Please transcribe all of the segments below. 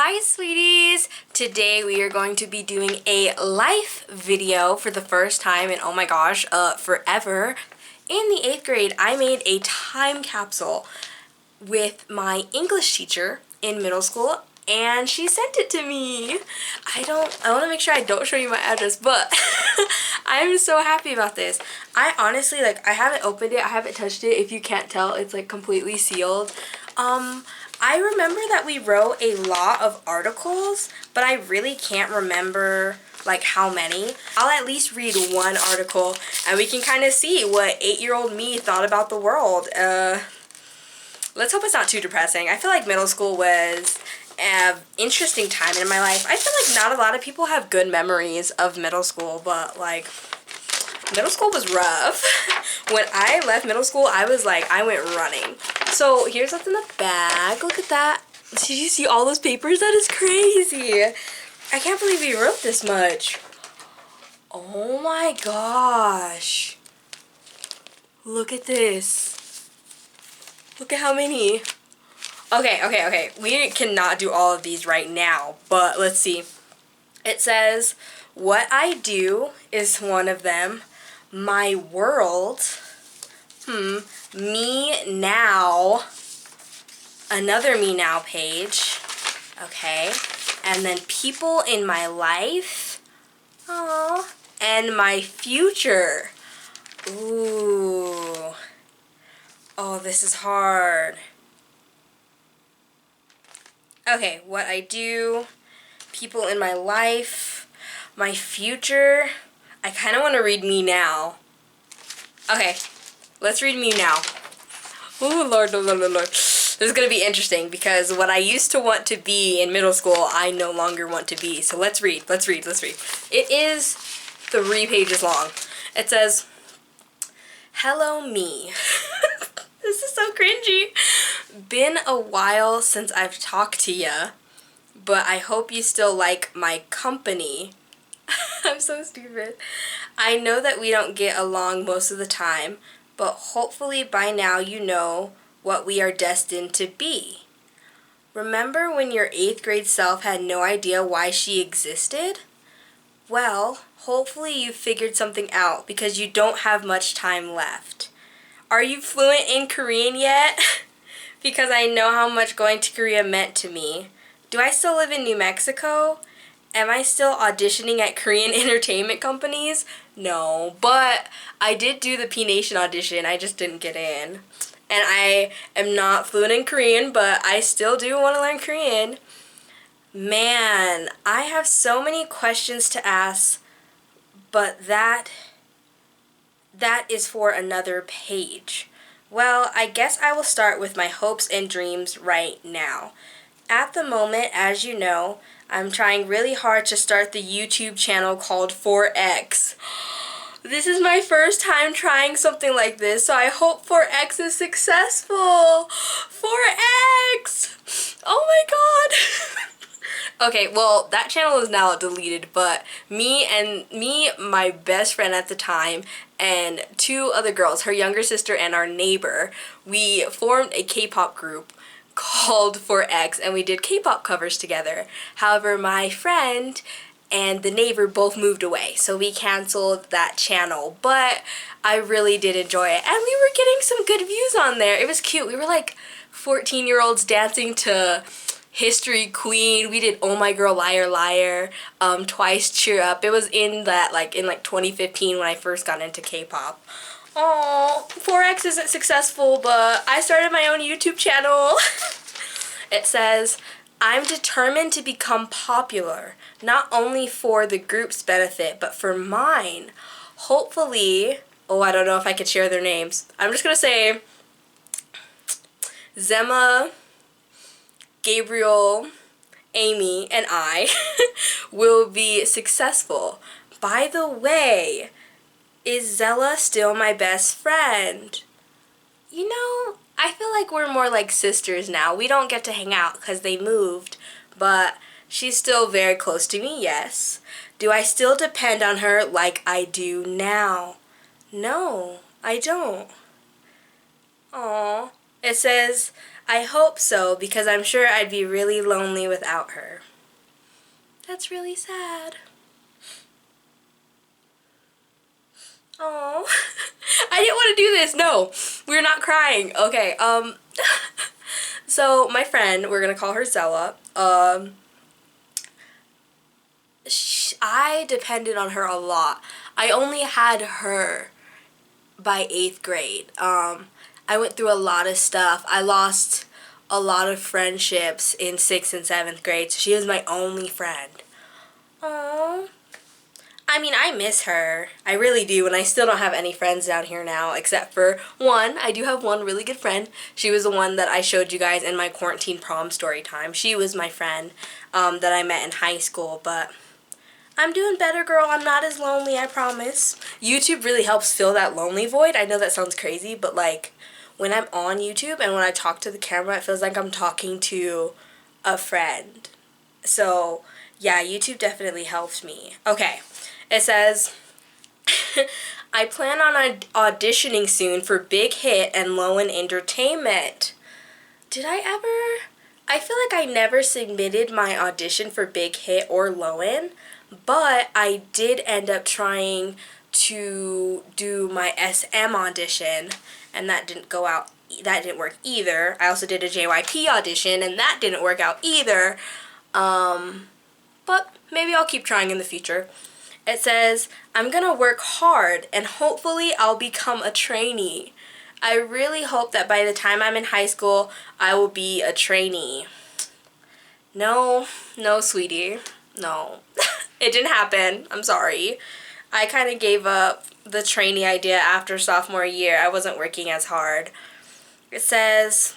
Hi sweeties! Today we are going to be doing a life video for the first time in, oh my gosh, forever. In the 8th grade, I made a time capsule with my English teacher in middle school, and she sent it to me. I want to make sure I don't show you my address, but I'm so happy about this. I honestly, I haven't opened it, I haven't touched it. If you can't tell, it's completely sealed. I remember that we wrote a lot of articles, but I really can't remember how many. I'll at least read one article and we can kind of see what 8-year-old me thought about the world. Let's hope it's not too depressing. I feel like middle school was an interesting time in my life. I feel like not a lot of people have good memories of middle school, but middle school was rough. When I left middle school, I went running. So here's what's in the bag. Look at that. Did you see all those papers? That is crazy. I can't believe we wrote this much. Oh my gosh. Look at this. Look at how many. Okay. We cannot do all of these right now, but let's see. It says, what I do is one of them. My world. Me now. Another me now page. Okay. And then people in my life. Aww. And my future. Ooh. Oh, this is hard. Okay, what I do. People in my life. My future. I kind of want to read me now. Okay, let's read me now. Oh, Lord. This is going to be interesting because what I used to want to be in middle school, I no longer want to be. So let's read. It is 3 pages long. It says, hello me. This is so cringy. Been a while since I've talked to ya, but I hope you still like my company. I'm so stupid. I know that we don't get along most of the time, but hopefully by now you know what we are destined to be. Remember when your 8th grade self had no idea why she existed? Well, hopefully you figured something out because you don't have much time left. Are you fluent in Korean yet? Because I know how much going to Korea meant to me. Do I still live in New Mexico? Am I still auditioning at Korean entertainment companies? No, but I did do the P Nation audition. I just didn't get in. And I am not fluent in Korean, but I still do want to learn Korean. Man, I have so many questions to ask, but that is for another page. Well, I guess I will start with my hopes and dreams right now. At the moment, as you know, I'm trying really hard to start the YouTube channel called 4X. This is my first time trying something like this, so I hope 4X is successful. 4X! Oh my god! Okay, well, that channel is now deleted, but me, my best friend at the time, and 2 other girls, her younger sister and our neighbor, we formed a K-pop group called 4X, and we did Kpop covers together. However, my friend and the neighbor both moved away, so we canceled that channel, but I really did enjoy it, and we were getting some good views on there. It was cute. We were 14-year-olds dancing to History Queen. We did Oh My Girl Liar Liar, Twice Cheer Up. It was in that in 2015 when I first got into K-pop. Oh, 4X isn't successful, but I started my own YouTube channel. It says, I'm determined to become popular, not only for the group's benefit, but for mine. Hopefully, I don't know if I could share their names. I'm just going to say Zemma, Gabriel, Amy, and I will be successful. By the way, is Zella still my best friend? You know, I feel like we're more like sisters now. We don't get to hang out because they moved, but she's still very close to me, yes. Do I still depend on her like I do now? No, I don't. Aww. It says, I hope so, because I'm sure I'd be really lonely without her. That's really sad. Oh, I didn't want to do this. No, we're not crying. Okay, so my friend, we're gonna call her Zella. I depended on her a lot. I only had her by 8th grade. I went through a lot of stuff. I lost a lot of friendships in 6th and 7th grade, so she was my only friend. Aww. I mean, I miss her. I really do, and I still don't have any friends down here now, except for one. I do have one really good friend. She was the one that I showed you guys in my quarantine prom story time. She was my friend that I met in high school, but I'm doing better, girl. I'm not as lonely, I promise. YouTube really helps fill that lonely void. I know that sounds crazy, but like when I'm on YouTube and when I talk to the camera, it feels like I'm talking to a friend. So yeah, YouTube definitely helped me. Okay, it says, I plan on auditioning soon for Big Hit and Lowen Entertainment. Did I ever? I feel like I never submitted my audition for Big Hit or Lowen, but I did end up trying to do my SM audition, and that didn't go out. That didn't work either. I also did a JYP audition, and that didn't work out either. But maybe I'll keep trying in the future. It says, I'm gonna work hard, and hopefully I'll become a trainee. I really hope that by the time I'm in high school, I will be a trainee. No, sweetie. No. It didn't happen. I'm sorry. I kind of gave up the trainee idea after sophomore year. I wasn't working as hard. It says,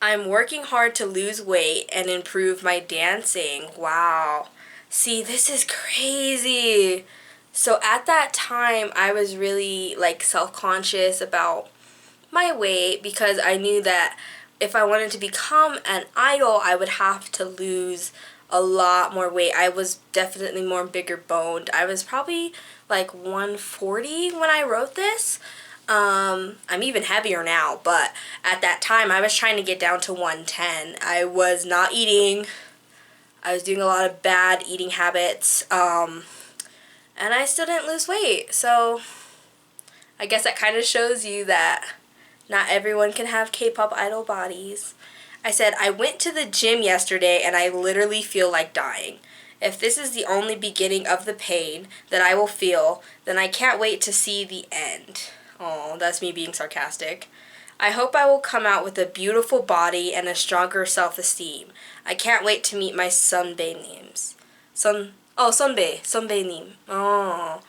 I'm working hard to lose weight and improve my dancing. Wow. See, this is crazy. So at that time, I was really like self-conscious about my weight because I knew that if I wanted to become an idol, I would have to lose a lot more weight. I was definitely more bigger boned. I was probably like 140 when I wrote this. I'm even heavier now, but at that time I was trying to get down to 110. I was not eating. I was doing a lot of bad eating habits, and I still didn't lose weight. So I guess that kind of shows you that not everyone can have K-pop idol bodies. I said, I went to the gym yesterday and I literally feel like dying. If this is the only beginning of the pain that I will feel, then I can't wait to see the end. Oh, that's me being sarcastic. I hope I will come out with a beautiful body and a stronger self-esteem. I can't wait to meet my sunbae names. Sunbae nim. Oh.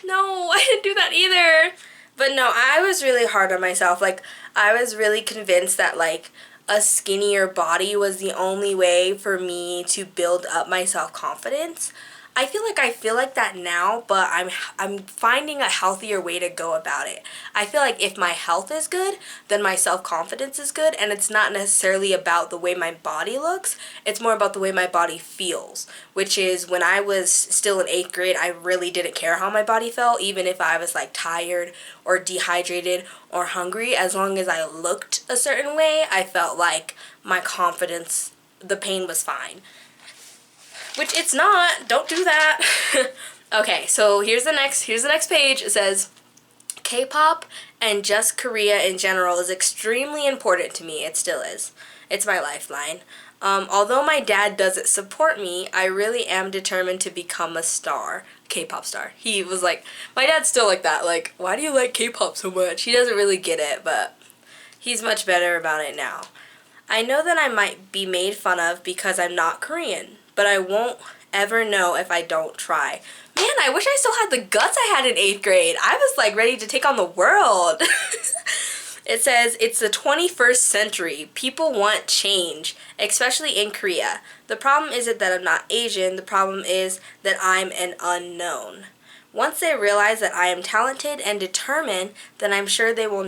No, I didn't do that either. But no, I was really hard on myself. Like, I was really convinced that, like, a skinnier body was the only way for me to build up my self-confidence. I feel like that now, but I'm finding a healthier way to go about it. I feel like if my health is good, then my self-confidence is good, and it's not necessarily about the way my body looks, it's more about the way my body feels, which is when I was still in 8th grade, I really didn't care how my body felt, even if I was like tired or dehydrated or hungry. As long as I looked a certain way, I felt like my confidence, the pain was fine. Which it's not. Don't do that. Okay, so here's the next page. It says, K-pop and just Korea in general is extremely important to me. It still is. It's my lifeline. Although my dad doesn't support me, I really am determined to become a star. K-pop star. He was like, my dad's still like that. Like, why do you like K-pop so much? He doesn't really get it, but he's much better about it now. I know that I might be made fun of because I'm not Korean, but I won't ever know if I don't try. Man, I wish I still had the guts I had in 8th grade. I was like ready to take on the world. It says, it's the 21st century. People want change, especially in Korea. The problem isn't that I'm not Asian. The problem is that I'm an unknown. Once they realize that I am talented and determined, then I'm sure they will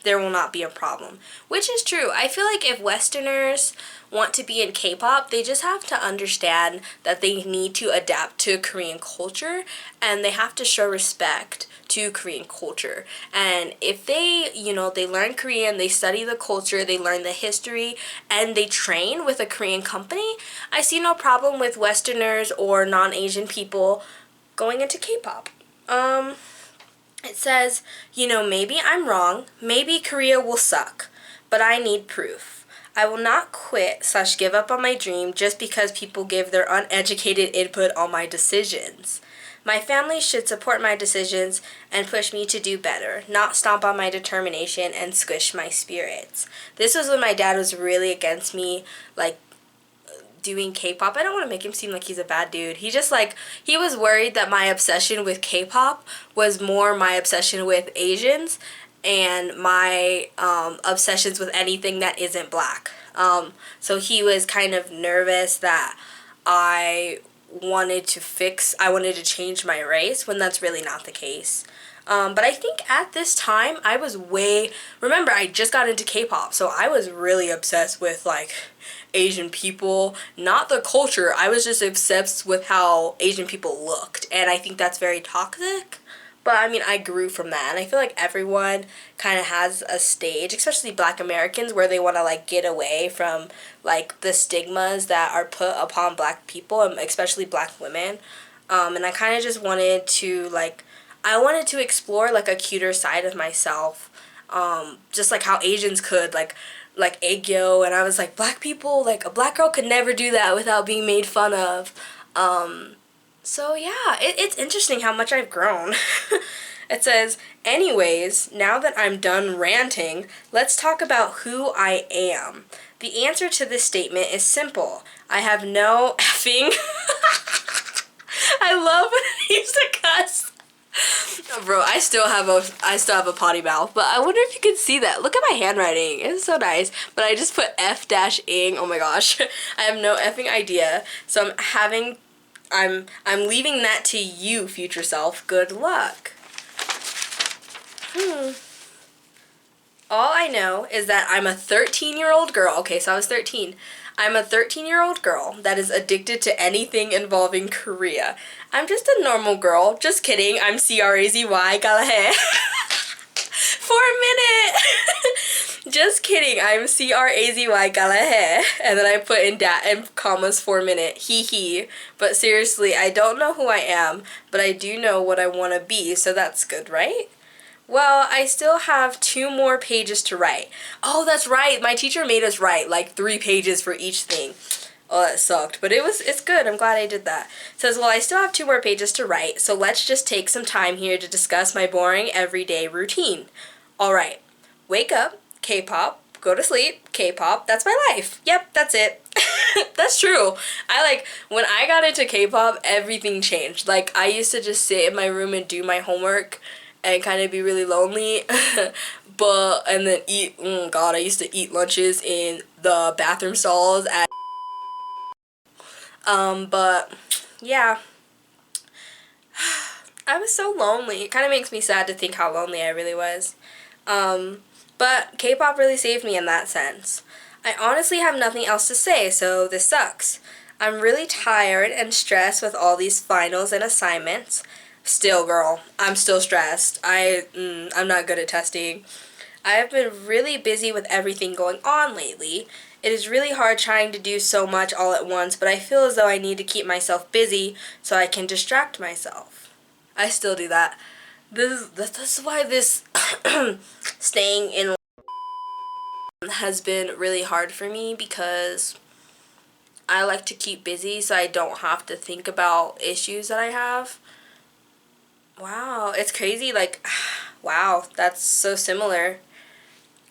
there will not be a problem. Which is true. I feel like if Westerners want to be in K-pop, they just have to understand that they need to adapt to Korean culture, and they have to show respect to Korean culture. And if they, they learn Korean, they study the culture, they learn the history, and they train with a Korean company, I see no problem with Westerners or non-Asian people going into K-pop. It says, maybe I'm wrong, maybe Korea will suck, but I need proof. I will not quit/give up on my dream just because people give their uneducated input on my decisions. My family should support my decisions and push me to do better, not stomp on my determination and squish my spirits. This was when my dad was really against me, doing K-pop. I don't want to make him seem like he's a bad dude. He just he was worried that my obsession with K-pop was more my obsession with Asians and my obsessions with anything that isn't black. So he was kind of nervous that I wanted to change my race, when that's really not the case. But I think at this time remember, I just got into K-pop, so I was really obsessed with Asian people, not the culture. I was just obsessed with how Asian people looked, and I think that's very toxic. But I grew from that, and I feel like everyone kind of has a stage, especially Black Americans, where they want to get away from the stigmas that are put upon Black people, and especially Black women. And I kind of just wanted to I wanted to explore a cuter side of myself, just how Asians could, like Aegyo, and I was Black people, a Black girl could never do that without being made fun of. So yeah, it's interesting how much I've grown. It says, anyways, now that I'm done ranting, let's talk about who I am. The answer to this statement is simple. I have no effing... I love when I used to cuss. Bro, I still have a potty mouth, but I wonder if you can see that. Look at my handwriting. It's so nice. But I just put F-ing. Oh my gosh. I have no effing idea. So I'm leaving that to you, future self. Good luck. All I know is that I'm a 13-year-old girl. Okay, so I was 13. I'm a 13-year-old girl that is addicted to anything involving Korea. I'm just a normal girl. Just kidding. I'm CRAZY Galahe. For a minute. Just kidding. I'm CRAZY Galahe. And then I put in commas for a minute. Hee. But seriously, I don't know who I am, but I do know what I want to be, so that's good, right? Well, I still have 2 more pages to write. Oh, that's right. My teacher made us write 3 pages for each thing. Oh, that sucked. But it's good. I'm glad I did that. It says, well, I still have 2 more pages to write, so let's just take some time here to discuss my boring everyday routine. Alright. Wake up, K-pop, go to sleep, K-pop, that's my life. Yep, that's it. That's true. When I got into K-pop, everything changed. I used to just sit in my room and do my homework and kind of be really lonely, and then eat, I used to eat lunches in the bathroom stalls at, but, yeah, I was so lonely. It kind of makes me sad to think how lonely I really was, but K-pop really saved me in that sense. I honestly have nothing else to say, so this sucks. I'm really tired and stressed with all these finals and assignments. Still, girl, I'm still stressed. I'm not good at testing. I have been really busy with everything going on lately. It is really hard trying to do so much all at once, but I feel as though I need to keep myself busy so I can distract myself. I still do that. This is why this staying in has been really hard for me, because I like to keep busy so I don't have to think about issues that I have. Wow, it's crazy, wow, that's so similar.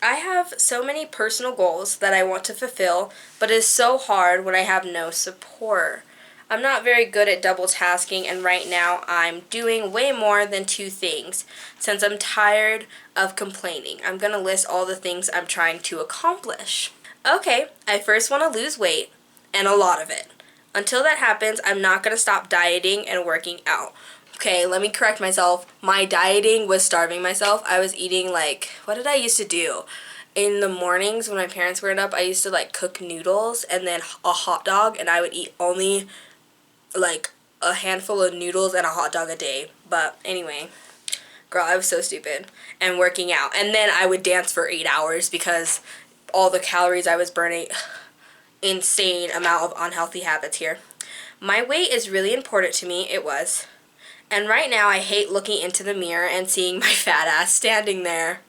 I have so many personal goals that I want to fulfill, but it is so hard when I have no support. I'm not very good at double tasking, and right now I'm doing way more than 2 things. Since I'm tired of complaining, I'm going to list all the things I'm trying to accomplish. Okay, I first want to lose weight, and a lot of it. Until that happens, I'm not going to stop dieting and working out. Okay, let me correct myself. My dieting was starving myself. I was eating like, what did I used to do? In the mornings when my parents were up, I used to like cook noodles and then a hot dog, and I would eat only like a handful of noodles and a hot dog a day. But anyway, girl, I was so stupid. And working out. And then I would dance for 8 hours because all the calories I was burning. Insane amount of unhealthy habits here. My weight is really important to me. It was. And right now I hate looking into the mirror and seeing my fat ass standing there.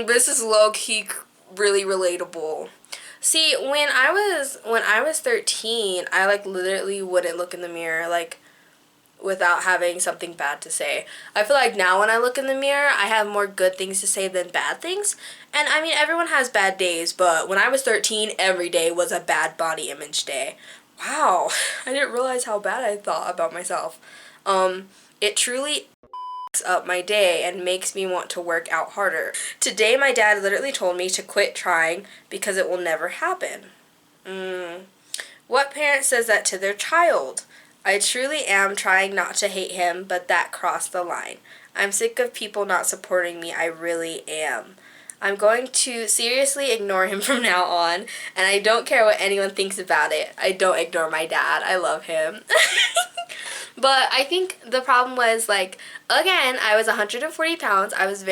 This is low-key really relatable. See, when I was 13, I like literally wouldn't look in the mirror like without having something bad to say. I feel like now when I look in the mirror, I have more good things to say than bad things. And I mean, everyone has bad days, but when I was 13, every day was a bad body image day. Wow, I didn't realize how bad I thought about myself. It truly up my day and makes me want to work out harder. Today, my dad literally told me to quit trying because it will never happen. What parent says that to their child? I truly am trying not to hate him, but that crossed the line. I'm sick of people not supporting me. I really am. I'm going to seriously ignore him from now on, and I don't care what anyone thinks about it. I don't ignore my dad. I love him. But I think the problem was, like, again, I was 140 pounds. I was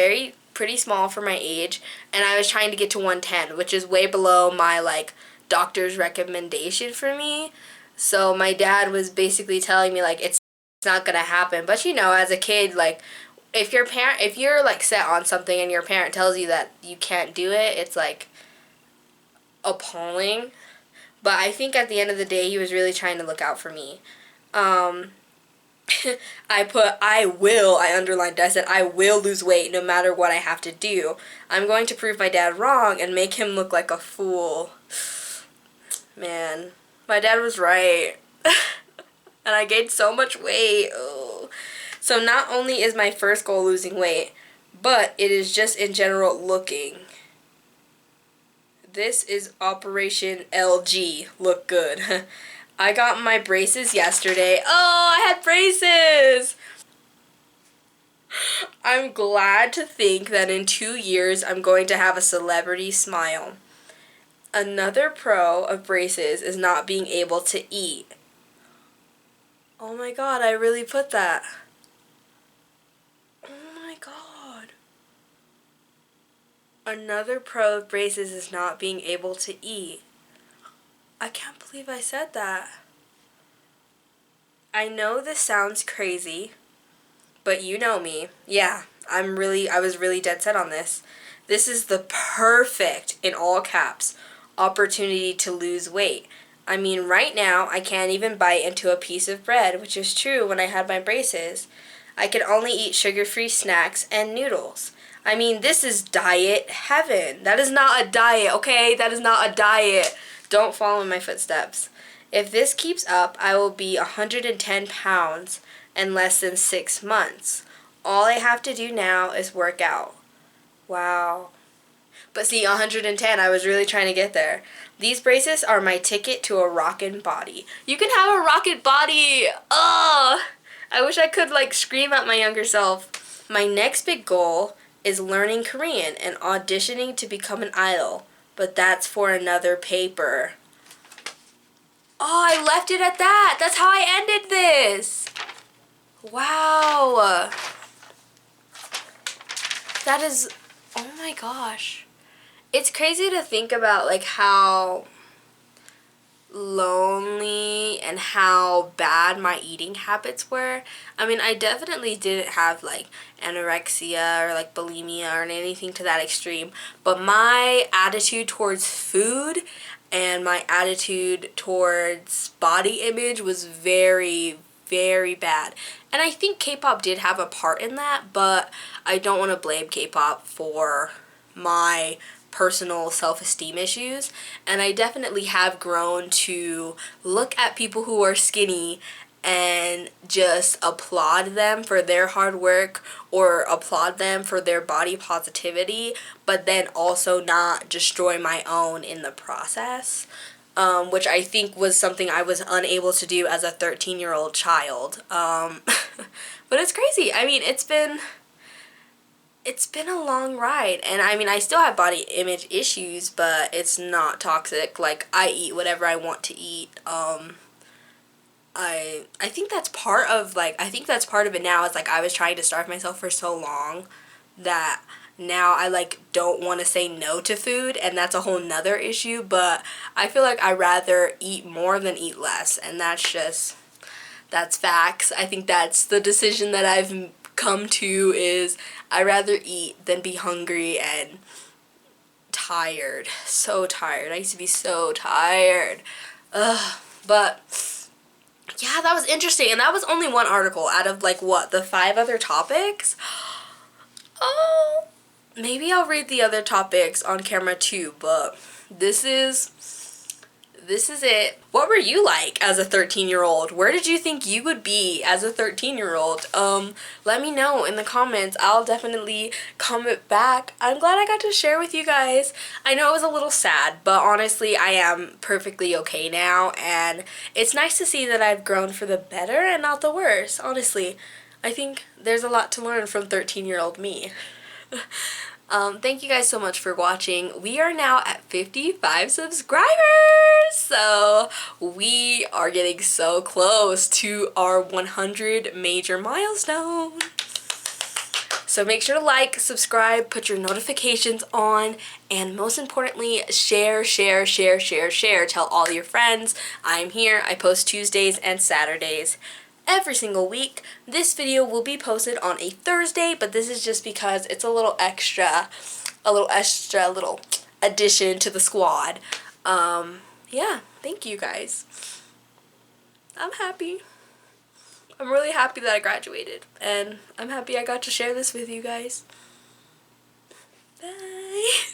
pretty small for my age, and I was trying to get to 110, which is way below my, like, doctor's recommendation for me. So my dad was basically telling me, like, it's not gonna happen. But, you know, as a kid, like, if you're, like, set on something and your parent tells you that you can't do it, it's, like, appalling. But I think at the end of the day, he was really trying to look out for me. I underlined, I said, I will lose weight no matter what I have to do. I'm going to prove my dad wrong and make him look like a fool. Man, my dad was right. And I gained so much weight. Oh. So not only is my first goal losing weight, but it is just in general looking. This is Operation LG. Look good. I got my braces yesterday. Oh, I had braces! I'm glad to think that in 2 years I'm going to have a celebrity smile. Another pro of braces is not being able to eat. Oh my god, I really put that. Oh my god. Another pro of braces is not being able to eat. I can't believe I said that. I know this sounds crazy, but you know me. Yeah, I was really dead set on this. This is the perfect, in all caps, opportunity to lose weight. I mean, right now, I can't even bite into a piece of bread, which is true when I had my braces. I could only eat sugar-free snacks and noodles. I mean, this is diet heaven. That is not a diet, okay? That is not a diet. Don't follow in my footsteps. If this keeps up, I will be 110 pounds in less than 6 months. All I have to do now is work out. Wow. But see, 110, I was really trying to get there. These braces are my ticket to a rockin' body. You can have a rockin' body! Oh! I wish I could, like, scream at my younger self. My next big goal is learning Korean and auditioning to become an idol. But that's for another paper. Oh, I left it at that. That's how I ended this. Wow. That is, oh my gosh. It's crazy to think about, like, how lonely and how bad my eating habits were. I mean, I definitely didn't have, like, anorexia or, like, bulimia or anything to that extreme. But my attitude towards food and my attitude towards body image was very, very bad. And I think K-pop did have a part in that, but I don't want to blame K-pop for my personal self-esteem issues. And I definitely have grown to look at people who are skinny and just applaud them for their hard work or applaud them for their body positivity, but then also not destroy my own in the process. which I think was something I was unable to do as a 13-year-old child. But it's crazy. I mean, it's been a long ride, and I mean, I still have body image issues, but it's not toxic. Like, I eat whatever I want to eat. I think that's part of, like, I think that's part of it now. Is like, I was trying to starve myself for so long that now I, like, don't want to say no to food, and that's a whole nother issue. But I feel like I'd rather eat more than eat less, and that's facts. I think that's the decision that I've come to, is I'd rather eat than be hungry and tired. So tired. I used to be so tired. Ugh. But yeah, that was interesting, and that was only one article out of, like, what, the 5 other topics? Oh, maybe I'll read the other topics on camera too, but this is it. What were you like as a 13-year-old? Where did you think you would be as a 13-year-old? Let me know in the comments. I'll definitely comment back. I'm glad I got to share with you guys. I know it was a little sad, but honestly, I am perfectly okay now, and it's nice to see that I've grown for the better and not the worse. Honestly, I think there's a lot to learn from 13-year-old me. Thank you guys so much for watching. We are now at 55 subscribers, so we are getting so close to our 100 major milestone. So make sure to like, subscribe, put your notifications on, and most importantly, share. Tell all your friends. I'm here. I post Tuesdays and Saturdays every single week. This video will be posted on a Thursday, but this is just because it's a little extra little addition to the squad. Yeah, thank you guys. I'm happy. I'm really happy that I graduated, and I'm happy I got to share this with you guys. Bye.